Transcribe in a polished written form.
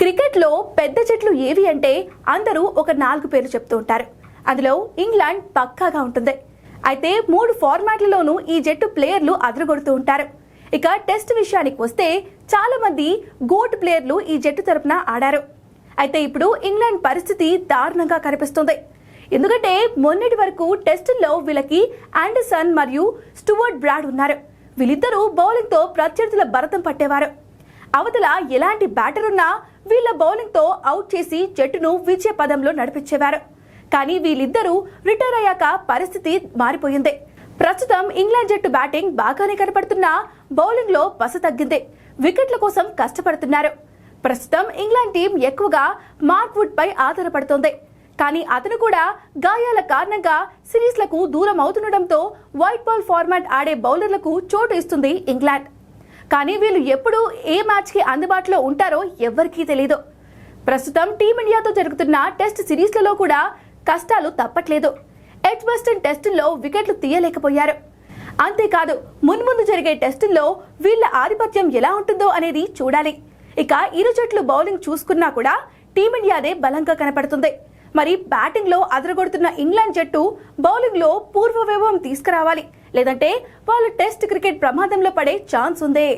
Cricket లో పెద్ద జట్లు ఏవి అంటే అందరూ ఒక 4 పేర్లు చెప్తూ ఉంటారు. అందులో ఇంగ్లాండ్ పక్కాగా ఉంటుంది. అయితే 3 ఫార్మాట్లలోనూ ఈ జట్టు ప్లేయర్లు అదరగొడుతూ ఉంటారు. ఇక టెస్ట్ విషయానికి వస్తే చాలా మంది గోట్ ప్లేయర్లు ఈ జట్టు తరపున ఆడారు. అయితే ఇప్పుడు ఇంగ్లాండ్ పరిస్థితి దారుణంగా కనిపిస్తుంది. ఎందుకంటే మొన్నటి వరకు టెస్టుల్లో వీళ్ళకి ఆండర్సన్ మరియు స్టూవర్ట్ బ్రాడ్ ఉన్నారు. వీళ్ళిద్దరూ బౌలింగ్ తో ప్రత్యర్థుల భరతం పట్టేవారు. అవతల ఎలాంటి బ్యాటర్ ఉన్నా వీళ్ళ బౌలింగ్ తో అవుట్ చేసి జట్టును విజయ పదంలో నడిపించేవారు. కానీ వీళ్ళిద్దరూ రిటైర్ అయ్యాక పరిస్థితి మారిపోయింది. ప్రస్తుతం ఇంగ్లాండ్ జట్టు బ్యాటింగ్ బాగానే కనపడుతున్నా బౌలింగ్ లో పస తగ్గింది. వికెట్ల కోసం కష్టపడుతున్నారు. ప్రస్తుతం ఇంగ్లాండ్ టీం ఎక్కువగా మార్క్ వుడ్ పై ఆధారపడుతోంది. కానీ అతను కూడా గాయాల కారణంగా సిరీస్లకు దూరం అవుతుండటంతో వైట్ బాల్ ఫార్మాట్ ఆడే బౌలర్లకు చోటు ఇస్తుంది ఇంగ్లాండ్. కానీ వీళ్ళు ఎప్పుడు ఏ మ్యాచ్ కి అందుబాటులో ఉంటారో ఎవ్వరికీ తెలియదు. ప్రస్తుతం టీమిండియాతో జరుగుతున్న టెస్ట్ సిరీస్లలో కూడా కష్టాలు తప్పట్లేదు. ఎడ్జ్బాస్టన్ టెస్టుల్లో వికెట్లు తీయలేకపోయారు. అంతేకాదు మున్ముందు జరిగే టెస్టుల్లో వీళ్ళ ఆధిపత్యం ఎలా ఉంటుందో అనేది చూడాలి. ఇక ఇరు జట్లు బౌలింగ్ చూసుకున్నా కూడా టీమిండియాదే బలంగా కనపడుతుంది. మరి బ్యాటింగ్ లో అదరగొడుతున్న ఇంగ్లాండ్ జట్టు బౌలింగ్ లో పూర్వ వైభవం తీసుకురావాలి. లేదంటే వాళ్ళు టెస్ట్ క్రికెట్ ప్రమాదంలో పడే ఛాన్స్ ఉంది.